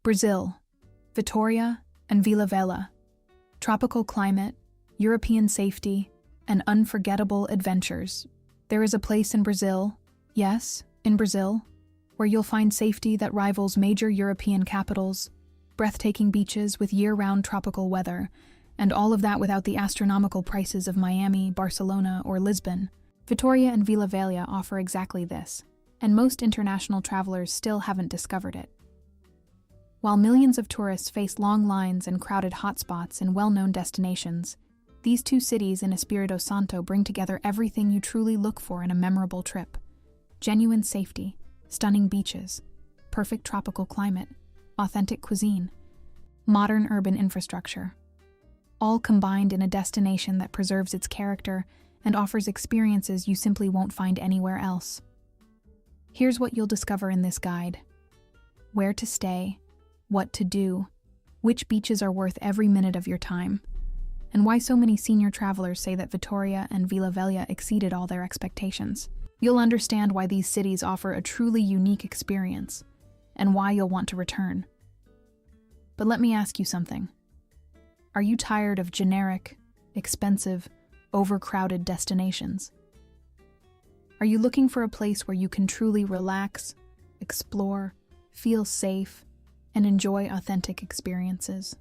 Brazil, Vitória and Vila Velha. Tropical climate, European safety, and unforgettable adventures. There is a place in Brazil, yes, in Brazil, where you'll find safety that rivals major European capitals, breathtaking beaches with year-round tropical weather, and all of that without the astronomical prices of Miami, Barcelona, or Lisbon. Vitória and Vila Velha offer exactly this, and most international travelers still haven't discovered it. While millions of tourists face long lines and crowded hotspots in well-known destinations, these two cities in Espírito Santo bring together everything you truly look for in a memorable trip. Genuine safety, stunning beaches, perfect tropical climate, authentic cuisine, modern urban infrastructure, all combined in a destination that preserves its character and offers experiences you simply won't find anywhere else. Here's what you'll discover in this guide: where to stay, what to do, which beaches are worth every minute of your time, and why so many senior travelers say that Vitória and Vila Velha exceeded all their expectations. You'll understand why these cities offer a truly unique experience, and why you'll want to return. But let me ask you something. Are you tired of generic, expensive, overcrowded destinations? Are you looking for a place where you can truly relax, explore, feel safe, and enjoy authentic experiences?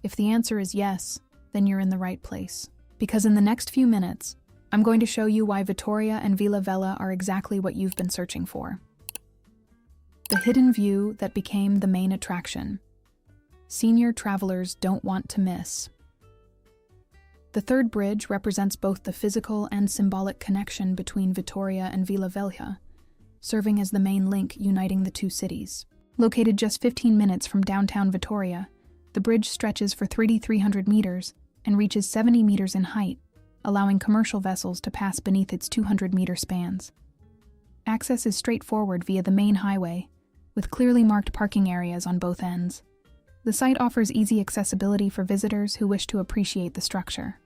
If the answer is yes, then you're in the right place. Because in the next few minutes, I'm going to show you why Vitória and Vila Velha are exactly what you've been searching for. The hidden view that became the main attraction. Senior travelers don't want to miss. The third bridge represents both the physical and symbolic connection between Vitória and Vila Velha, serving as the main link uniting the two cities. Located just 15 minutes from downtown Vitória, the bridge stretches for 3,300 meters and reaches 70 meters in height, allowing commercial vessels to pass beneath its 200-meter spans. Access is straightforward via the main highway, with clearly marked parking areas on both ends. The site offers easy accessibility for visitors who wish to appreciate the structure.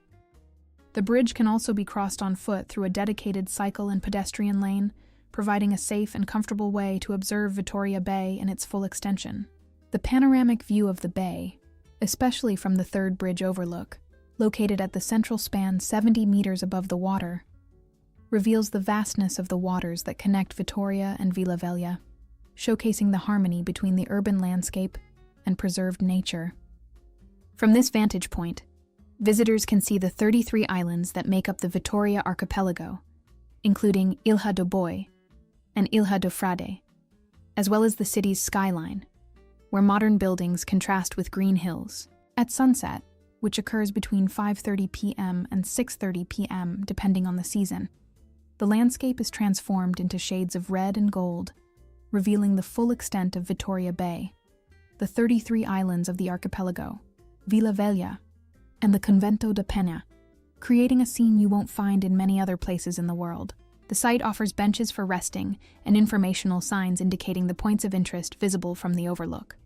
The bridge can also be crossed on foot through a dedicated cycle and pedestrian lane, providing a safe and comfortable way to observe Vitória Bay in its full extension. The panoramic view of the bay, especially from the third bridge overlook, located at the central span 70 meters above the water, reveals the vastness of the waters that connect Vitória and Vila Velha, showcasing the harmony between the urban landscape and preserved nature. From this vantage point, visitors can see the 33 islands that make up the Vitória archipelago, including Ilha do Boi and Ilha do Frade, as well as the city's skyline, where modern buildings contrast with green hills. At sunset, which occurs between 5:30 p.m. and 6:30 p.m. depending on the season, the landscape is transformed into shades of red and gold, revealing the full extent of Vitória Bay, the 33 islands of the archipelago, Vila Velha, and the Convent of Penha, creating a scene you won't find in many other places in the world. The site offers benches for resting and informational signs indicating the points of interest visible from the overlook.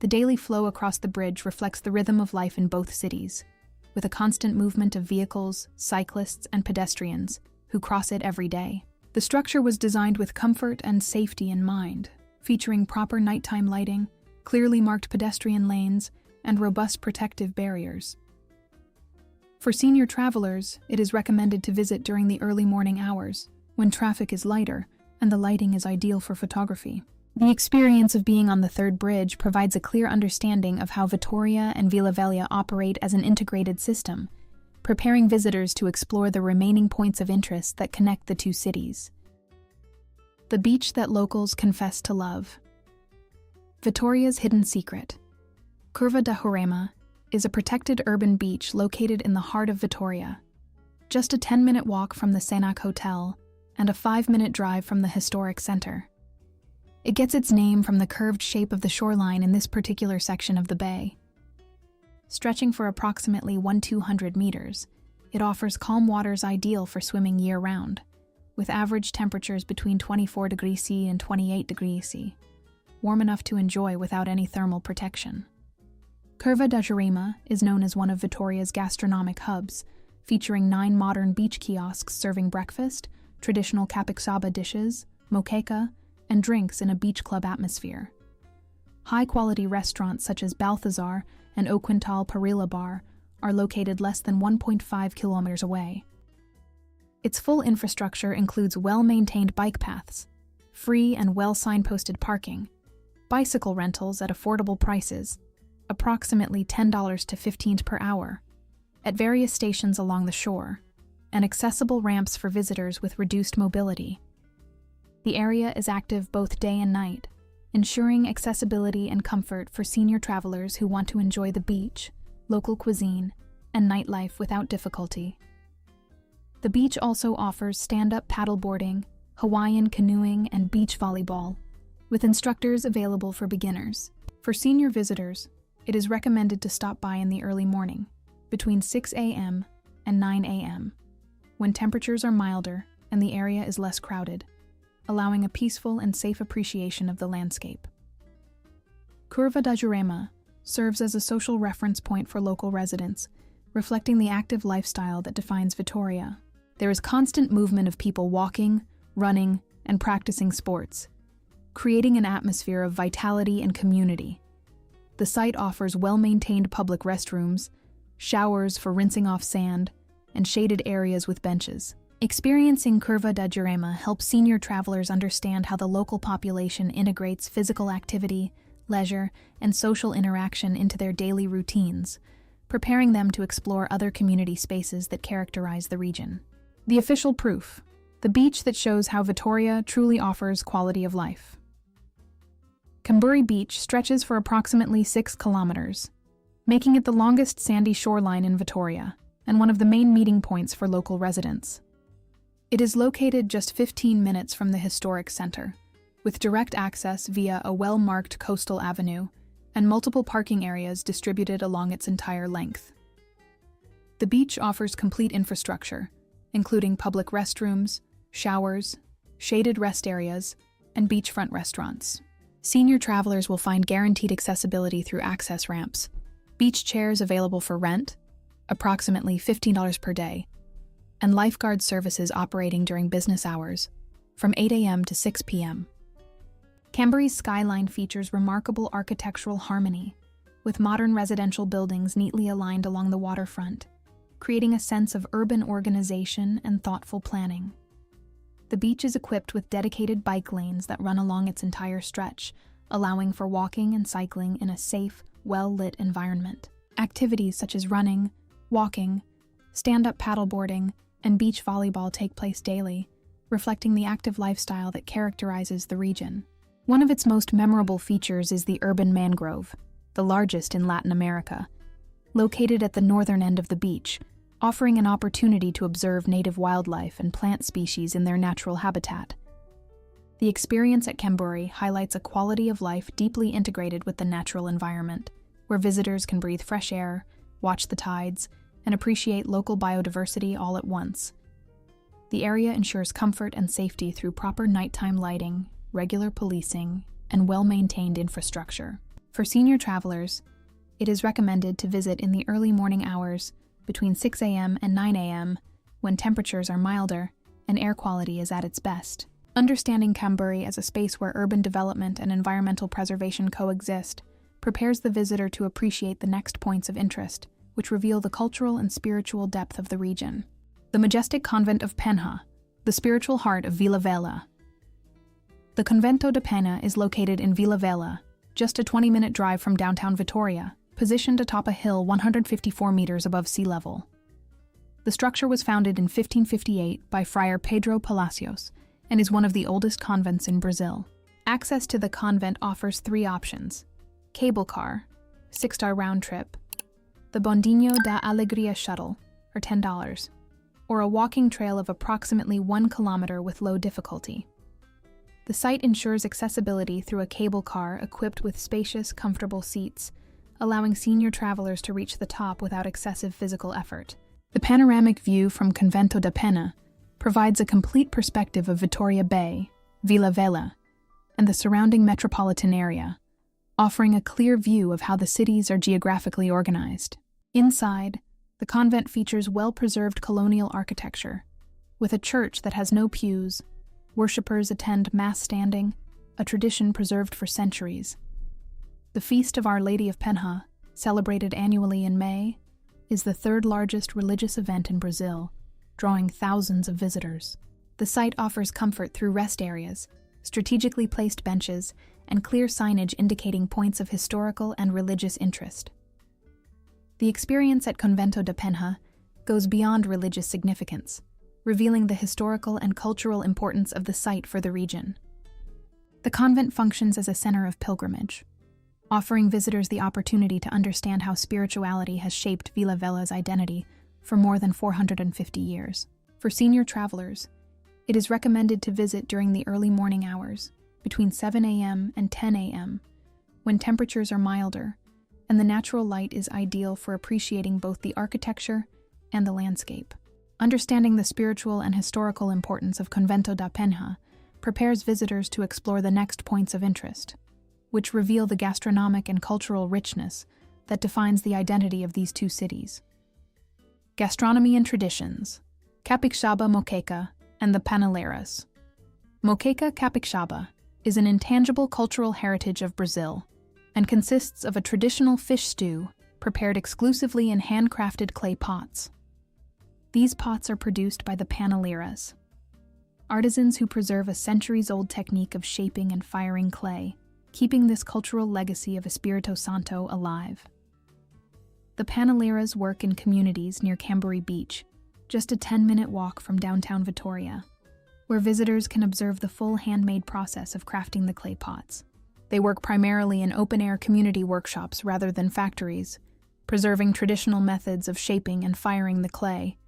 The daily flow across the bridge reflects the rhythm of life in both cities, with a constant movement of vehicles, cyclists, and pedestrians who cross it every day. The structure was designed with comfort and safety in mind, featuring proper nighttime lighting, clearly marked pedestrian lanes, and robust protective barriers. For senior travelers, it is recommended to visit during the early morning hours, when traffic is lighter and the lighting is ideal for photography. The experience of being on the third bridge provides a clear understanding of how Vitória and Vila Velha operate as an integrated system, preparing visitors to explore the remaining points of interest that connect the two cities. The beach that locals confess to love. Vitória's hidden secret. Curva da Jurema is a protected urban beach located in the heart of Vitória, just a 10-minute walk from the Senac Hotel and a 5-minute drive from the historic center. It gets its name from the curved shape of the shoreline in this particular section of the bay. Stretching for approximately 1,200 meters, it offers calm waters ideal for swimming year-round, with average temperatures between 24 degrees C and 28 degrees C, warm enough to enjoy without any thermal protection. Curva da Jurema is known as one of Vitória's gastronomic hubs, featuring 9 modern beach kiosks serving breakfast, traditional Capixaba dishes, moqueca, and drinks in a beach club atmosphere. High-quality restaurants such as Balthazar and O Quintal Parilla Bar are located less than 1.5 kilometers away. Its full infrastructure includes well-maintained bike paths, free and well-signposted parking, bicycle rentals at affordable prices, approximately $10 to $15 per hour, at various stations along the shore, and accessible ramps for visitors with reduced mobility. The area is active both day and night, ensuring accessibility and comfort for senior travelers who want to enjoy the beach, local cuisine, and nightlife without difficulty. The beach also offers stand-up paddleboarding, Hawaiian canoeing, and beach volleyball, with instructors available for beginners. For senior visitors, it is recommended to stop by in the early morning, between 6 a.m. and 9 a.m., when temperatures are milder and the area is less crowded, allowing a peaceful and safe appreciation of the landscape. Curva da Jurema serves as a social reference point for local residents, reflecting the active lifestyle that defines Vitória. There is constant movement of people walking, running, and practicing sports, creating an atmosphere of vitality and community. The site offers well-maintained public restrooms, showers for rinsing off sand, and shaded areas with benches. Experiencing Curva da Jurema helps senior travelers understand how the local population integrates physical activity, leisure, and social interaction into their daily routines, preparing them to explore other community spaces that characterize the region. The official proof: the beach that shows how Vitória truly offers quality of life. Camburi Beach stretches for approximately 6 kilometers, making it the longest sandy shoreline in Vitória and one of the main meeting points for local residents. It is located just 15 minutes from the historic center, with direct access via a well-marked coastal avenue and multiple parking areas distributed along its entire length. The beach offers complete infrastructure, including public restrooms, showers, shaded rest areas, and beachfront restaurants. Senior travelers will find guaranteed accessibility through access ramps, beach chairs available for rent, approximately $15 per day, and lifeguard services operating during business hours, from 8 a.m. to 6 p.m. Camburi's skyline features remarkable architectural harmony, with modern residential buildings neatly aligned along the waterfront, creating a sense of urban organization and thoughtful planning. The beach is equipped with dedicated bike lanes that run along its entire stretch, allowing for walking and cycling in a safe, well-lit environment. Activities such as running, walking, stand-up paddleboarding, and beach volleyball take place daily, reflecting the active lifestyle that characterizes the region. One of its most memorable features is the urban mangrove, the largest in Latin America, located at the northern end of the beach, offering an opportunity to observe native wildlife and plant species in their natural habitat. The experience at Camburi highlights a quality of life deeply integrated with the natural environment, where visitors can breathe fresh air, watch the tides, and appreciate local biodiversity all at once. The area ensures comfort and safety through proper nighttime lighting, regular policing, and well-maintained infrastructure. For senior travelers, it is recommended to visit in the early morning hours between 6 a.m. and 9 a.m. when temperatures are milder and air quality is at its best. Understanding Camburi as a space where urban development and environmental preservation coexist prepares the visitor to appreciate the next points of interest, which reveal the cultural and spiritual depth of the region. The majestic Convent of Penha, the spiritual heart of Vila Velha. The Convento de Penha is located in Vila Velha, just a 20-minute drive from downtown Vitória, positioned atop a hill 154 meters above sea level. The structure was founded in 1558 by Friar Pedro Palacios and is one of the oldest convents in Brazil. Access to the convent offers 3 options: cable car, 6-star round trip, the Bondinho da Alegria shuttle, or $10, or a walking trail of approximately 1 kilometer with low difficulty. The site ensures accessibility through a cable car equipped with spacious, comfortable seats, allowing senior travelers to reach the top without excessive physical effort. The panoramic view from Convento de Penha provides a complete perspective of Vitória Bay, Vila Velha, and the surrounding metropolitan area, offering a clear view of how the cities are geographically organized. Inside, the convent features well-preserved colonial architecture, with a church that has no pews. Worshippers attend Mass standing, a tradition preserved for centuries. The Feast of Our Lady of Penha, celebrated annually in May, is the third largest religious event in Brazil, drawing thousands of visitors. The site offers comfort through rest areas, strategically placed benches, and clear signage indicating points of historical and religious interest. The experience at Convento de Penha goes beyond religious significance, revealing the historical and cultural importance of the site for the region. The convent functions as a center of pilgrimage, offering visitors the opportunity to understand how spirituality has shaped Vila Velha's identity for more than 450 years. For senior travelers, it is recommended to visit during the early morning hours, between 7 a.m. and 10 a.m., when temperatures are milder, and the natural light is ideal for appreciating both the architecture and the landscape. Understanding the spiritual and historical importance of Convento da Penha prepares visitors to explore the next points of interest, which reveal the gastronomic and cultural richness that defines the identity of these two cities. Gastronomy and traditions, Capixaba Moqueca and the Paneleiras. Moqueca Capixaba is an intangible cultural heritage of Brazil and consists of a traditional fish stew prepared exclusively in handcrafted clay pots. These pots are produced by the Paneleiras, artisans who preserve a centuries-old technique of shaping and firing clay, keeping this cultural legacy of Espírito Santo alive. The Paneleiras work in communities near Camburi Beach, just a 10-minute walk from downtown Vitória, where visitors can observe the full handmade process of crafting the clay pots. They work primarily in open-air community workshops rather than factories, preserving traditional methods of shaping and firing the clay.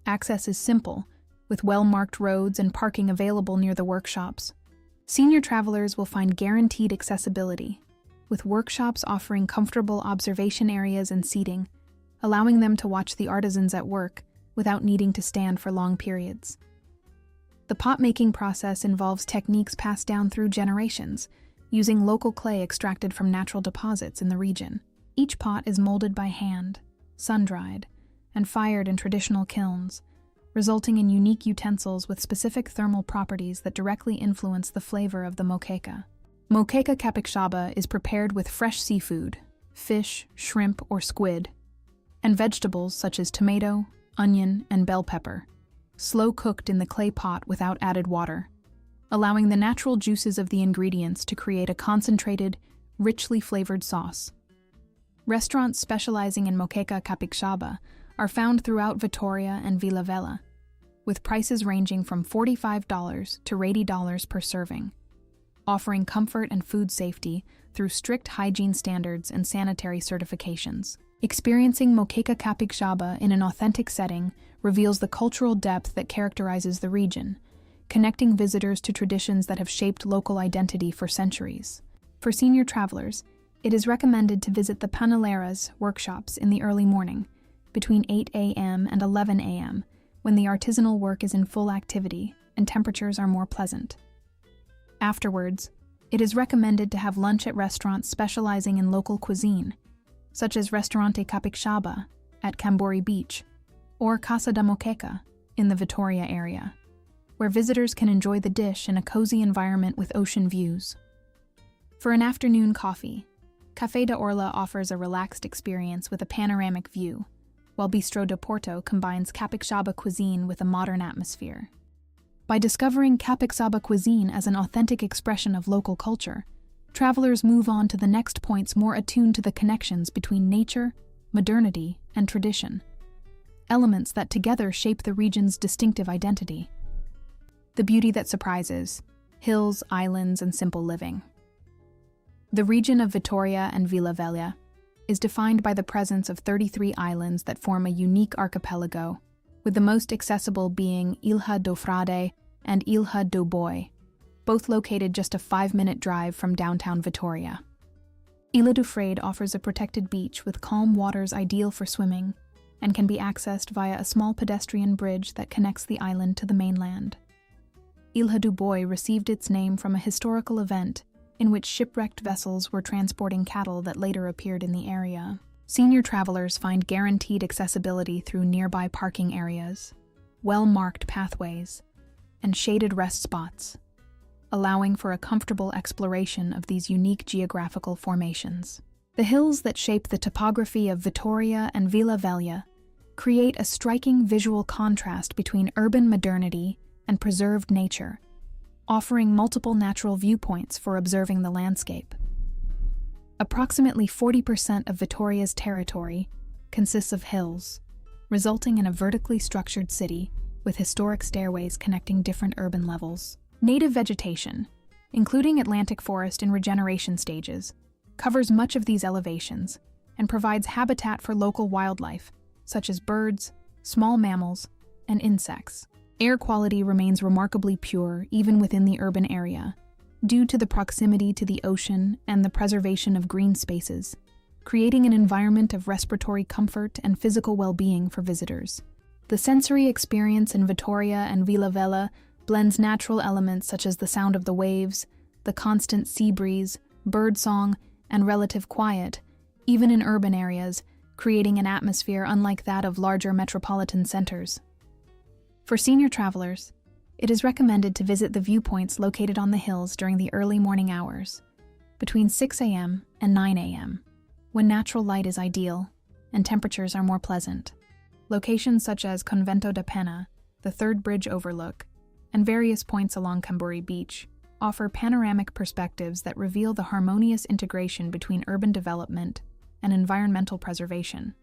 Access is simple, with well-marked roads and parking available near the workshops. Senior travelers will find guaranteed accessibility, with workshops offering comfortable observation areas and seating, allowing them to watch the artisans at work without needing to stand for long periods. The pot-making process involves techniques passed down through generations, using local clay extracted from natural deposits in the region. Each pot is molded by hand, sun-dried, and fired in traditional kilns, resulting in unique utensils with specific thermal properties that directly influence the flavor of the moqueca. Moqueca Capixaba is prepared with fresh seafood, fish, shrimp, or squid, and vegetables such as tomato, onion, and bell pepper, slow-cooked in the clay pot without added water, allowing the natural juices of the ingredients to create a concentrated, richly flavored sauce. Restaurants specializing in Moqueca Capixaba are found throughout Vitória and Vila Velha, with prices ranging from $45 to $80 per serving, offering comfort and food safety through strict hygiene standards and sanitary certifications. Experiencing Moqueca Capixaba in an authentic setting reveals the cultural depth that characterizes the region, connecting visitors to traditions that have shaped local identity for centuries. For senior travelers, it is recommended to visit the Paneleiras workshops in the early morning, between 8 a.m. and 11 a.m., when the artisanal work is in full activity and temperatures are more pleasant. Afterwards, it is recommended to have lunch at restaurants specializing in local cuisine, such as Restaurante Capixaba at Camburi Beach or Casa da Moqueca in the Vitória area, where visitors can enjoy the dish in a cozy environment with ocean views. For an afternoon coffee, Café da Orla offers a relaxed experience with a panoramic view, while Bistro do Porto combines Capixaba cuisine with a modern atmosphere. By discovering Capixaba cuisine as an authentic expression of local culture, travelers move on to the next points more attuned to the connections between nature, modernity, and tradition, elements that together shape the region's distinctive identity. The beauty that surprises, hills, islands, and simple living. The region of Vitória and Vila Velha is defined by the presence of 33 islands that form a unique archipelago, with the most accessible being Ilha do Frade and Ilha do Boi, both located just a 5-minute drive from downtown Vitória. Ilha do Frade offers a protected beach with calm waters ideal for swimming and can be accessed via a small pedestrian bridge that connects the island to the mainland. Ilha do Boi received its name from a historical event in which shipwrecked vessels were transporting cattle that later appeared in the area. Senior travelers find guaranteed accessibility through nearby parking areas, well-marked pathways, and shaded rest spots, allowing for a comfortable exploration of these unique geographical formations. The hills that shape the topography of Vitória and Vila Velha create a striking visual contrast between urban modernity and preserved nature, offering multiple natural viewpoints for observing the landscape. Approximately 40% of Vitória's territory consists of hills, resulting in a vertically structured city with historic stairways connecting different urban levels. Native vegetation, including Atlantic forest in regeneration stages, covers much of these elevations and provides habitat for local wildlife, such as birds, small mammals, and insects. Air quality remains remarkably pure even within the urban area, due to the proximity to the ocean and the preservation of green spaces, creating an environment of respiratory comfort and physical well-being for visitors. The sensory experience in Vitória and Vila Velha blends natural elements such as the sound of the waves, the constant sea breeze, birdsong, and relative quiet, even in urban areas, creating an atmosphere unlike that of larger metropolitan centers. For senior travelers, it is recommended to visit the viewpoints located on the hills during the early morning hours, between 6 a.m. and 9 a.m., when natural light is ideal and temperatures are more pleasant. Locations such as Convent of Penha, the Third Bridge Overlook, and various points along Camburi Beach offer panoramic perspectives that reveal the harmonious integration between urban development and environmental preservation.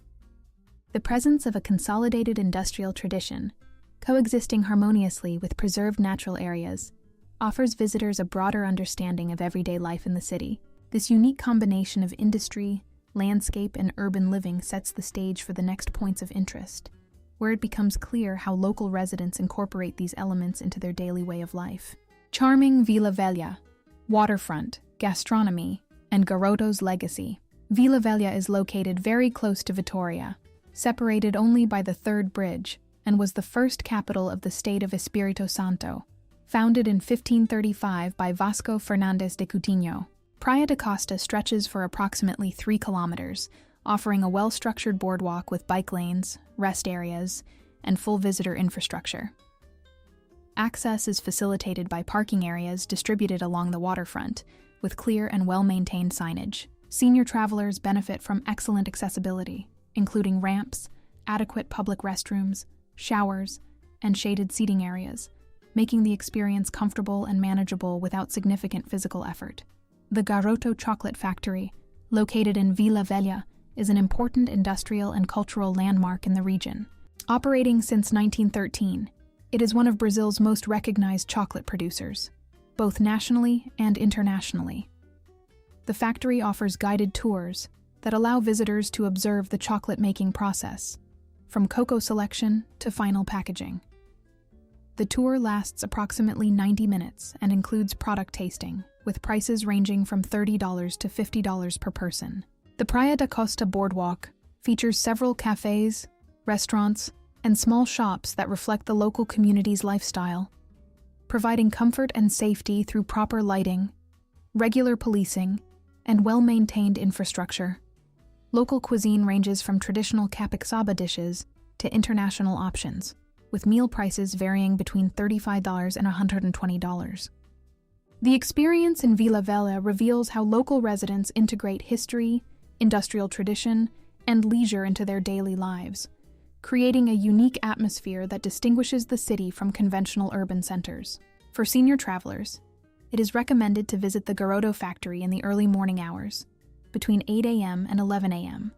The presence of a consolidated industrial tradition, coexisting harmoniously with preserved natural areas, offers visitors a broader understanding of everyday life in the city. This unique combination of industry, landscape, and urban living sets the stage for the next points of interest, where it becomes clear how local residents incorporate these elements into their daily way of life. Charming Vila Velha, waterfront, gastronomy, and Garoto's legacy. Vila Velha is located very close to Vitória, separated only by the Third Bridge, and was the first capital of the state of Espírito Santo, founded in 1535 by Vasco Fernandes de Coutinho. Praia da Costa stretches for approximately 3 kilometers, offering a well-structured boardwalk with bike lanes, rest areas, and full visitor infrastructure. Access is facilitated by parking areas distributed along the waterfront, with clear and well-maintained signage. Senior travelers benefit from excellent accessibility, including ramps, adequate public restrooms, showers, and shaded seating areas, making the experience comfortable and manageable without significant physical effort. The Garoto chocolate factory, located in Vila Velha, is an important industrial and cultural landmark in the region. Operating since 1913, it is one of Brazil's most recognized chocolate producers, both nationally and internationally. The factory offers guided tours that allow visitors to observe the chocolate-making process, from cocoa selection to final packaging. The tour lasts approximately 90 minutes and includes product tasting, with prices ranging from $30 to $50 per person. The Praia da Costa boardwalk features several cafes, restaurants, and small shops that reflect the local community's lifestyle, providing comfort and safety through proper lighting, regular policing, and well-maintained infrastructure. Local cuisine ranges from traditional Capixaba dishes to international options, with meal prices varying between $35 and $120. The experience in Vila Velha reveals how local residents integrate history, industrial tradition, and leisure into their daily lives, creating a unique atmosphere that distinguishes the city from conventional urban centers. For senior travelers, it is recommended to visit the Garoto factory in the early morning hours, between 8 a.m. and 11 a.m.,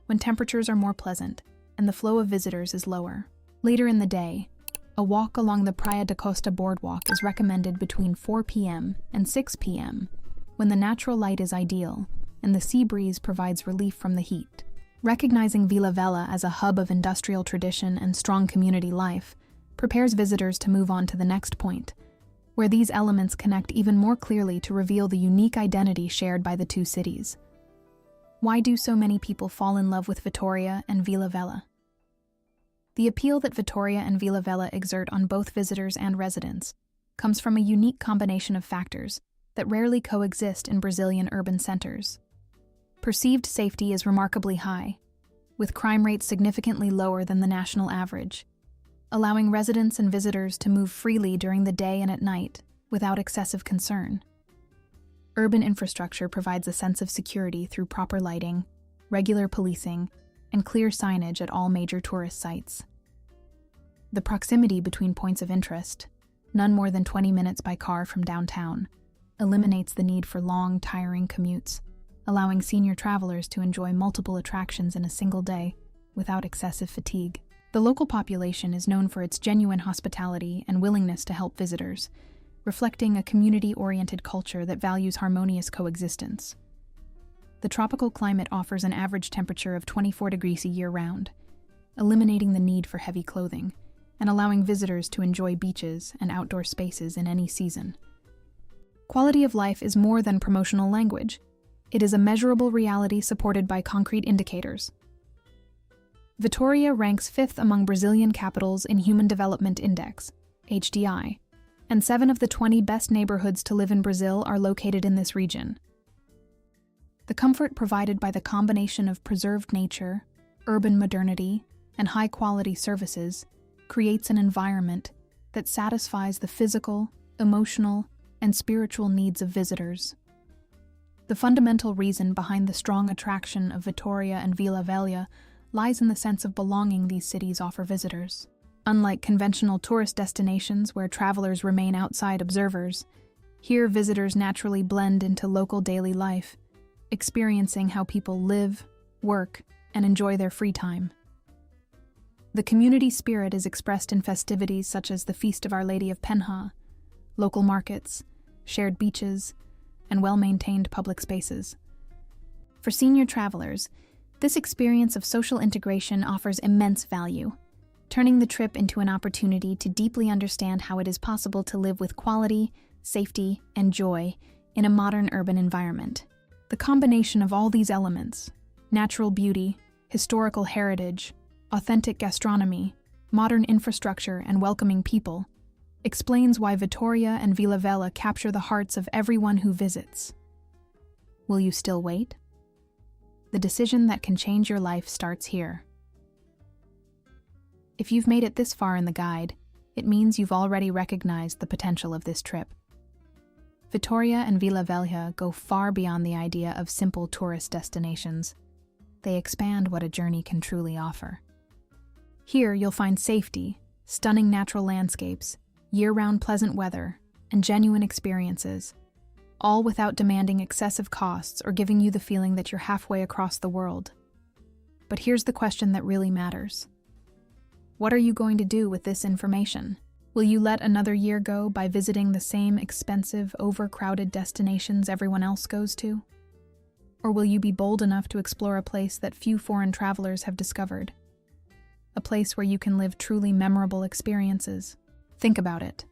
when temperatures are more pleasant and the flow of visitors is lower. Later in the day, a walk along the Praia da Costa boardwalk is recommended between 4 p.m. and 6 p.m., when the natural light is ideal and the sea breeze provides relief from the heat. Recognizing Vila Velha as a hub of industrial tradition and strong community life prepares visitors to move on to the next point, where these elements connect even more clearly to reveal the unique identity shared by the two cities. Why do so many people fall in love with Vitória and Vila Velha? The appeal that Vitória and Vila Velha exert on both visitors and residents comes from a unique combination of factors that rarely coexist in Brazilian urban centers. Perceived safety is remarkably high, with crime rates significantly lower than the national average, allowing residents and visitors to move freely during the day and at night without excessive concern. Urban infrastructure provides a sense of security through proper lighting, regular policing, and clear signage at all major tourist sites. The proximity between points of interest, none more than 20 minutes by car from downtown, eliminates the need for long, tiring commutes, allowing senior travelers to enjoy multiple attractions in a single day without excessive fatigue. The local population is known for its genuine hospitality and willingness to help visitors, reflecting a community-oriented culture that values harmonious coexistence. The tropical climate offers an average temperature of 24 degrees year-round, eliminating the need for heavy clothing and allowing visitors to enjoy beaches and outdoor spaces in any season. Quality of life is more than promotional language. It is a measurable reality supported by concrete indicators. Vitória ranks 5th among Brazilian capitals in Human Development Index, HDI, and 7 of the 20 best neighborhoods to live in Brazil are located in this region. The comfort provided by the combination of preserved nature, urban modernity, and high-quality services creates an environment that satisfies the physical, emotional, and spiritual needs of visitors. The fundamental reason behind the strong attraction of Vitória and Vila Velha lies in the sense of belonging these cities offer visitors. Unlike conventional tourist destinations where travelers remain outside observers, here visitors naturally blend into local daily life, experiencing how people live, work, and enjoy their free time. The community spirit is expressed in festivities such as the Feast of Our Lady of Penha, local markets, shared beaches, and well-maintained public spaces. For senior travelers, this experience of social integration offers immense value, turning the trip into an opportunity to deeply understand how it is possible to live with quality, safety, and joy in a modern urban environment. The combination of all these elements, natural beauty, historical heritage, authentic gastronomy, modern infrastructure, and welcoming people, explains why Vitória and Vila Velha capture the hearts of everyone who visits. Will you still wait? The decision that can change your life starts here. If you've made it this far in the guide, it means you've already recognized the potential of this trip. Vitória and Vila Velha go far beyond the idea of simple tourist destinations. They expand what a journey can truly offer. Here you'll find safety, stunning natural landscapes, year-round pleasant weather, and genuine experiences, all without demanding excessive costs or giving you the feeling that you're halfway across the world. But here's the question that really matters. What are you going to do with this information? Will you let another year go by visiting the same expensive, overcrowded destinations everyone else goes to? Or will you be bold enough to explore a place that few foreign travelers have discovered? A place where you can live truly memorable experiences? Think about it.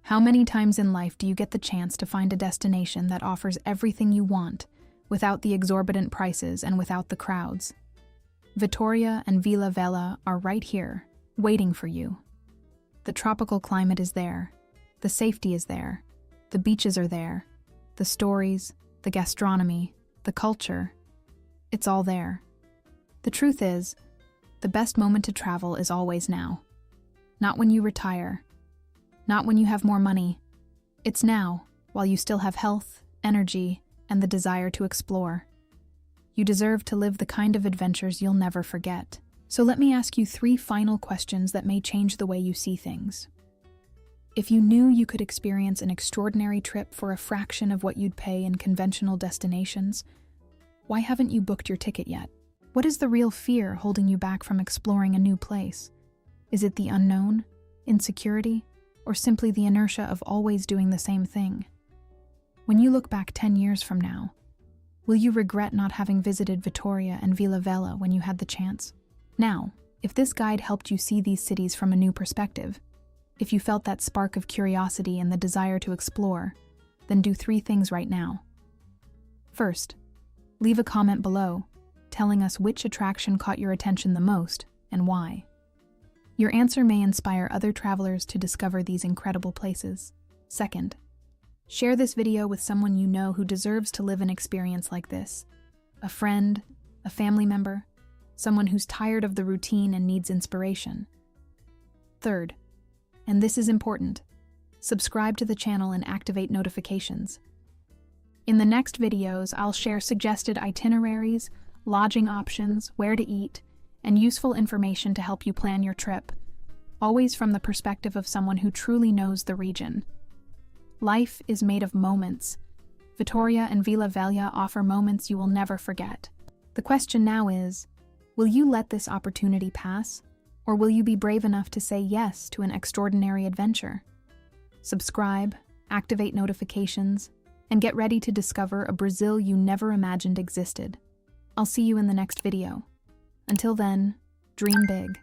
How many times in life do you get the chance to find a destination that offers everything you want, without the exorbitant prices and without the crowds? Vitória and Vila Velha are right here, waiting for you. The tropical climate is there, the safety is there, the beaches are there, the stories, the gastronomy, the culture, it's all there. The truth is, the best moment to travel is always now. Not when you retire, not when you have more money. It's now, while you still have health, energy, and the desire to explore. You deserve to live the kind of adventures you'll never forget. So let me ask you 3 final questions that may change the way you see things. If you knew you could experience an extraordinary trip for a fraction of what you'd pay in conventional destinations, why haven't you booked your ticket yet? What is the real fear holding you back from exploring a new place? Is it the unknown, insecurity, or simply the inertia of always doing the same thing? When you look back 10 years from now, will you regret not having visited Vitória and Vila Velha when you had the chance? Now, if this guide helped you see these cities from a new perspective, if you felt that spark of curiosity and the desire to explore, then do 3 things right now. First, leave a comment below, telling us which attraction caught your attention the most and why. Your answer may inspire other travelers to discover these incredible places. Second, share this video with someone you know who deserves to live an experience like this. A friend, a family member, someone who's tired of the routine and needs inspiration. Third, and this is important, subscribe to the channel and activate notifications. In the next videos, I'll share suggested itineraries, lodging options, where to eat, and useful information to help you plan your trip, always from the perspective of someone who truly knows the region. Life is made of moments. Vitória and Vila Velha offer moments you will never forget. The question now is, will you let this opportunity pass, or will you be brave enough to say yes to an extraordinary adventure? Subscribe, activate notifications, and get ready to discover a Brazil you never imagined existed. I'll see you in the next video. Until then, dream big.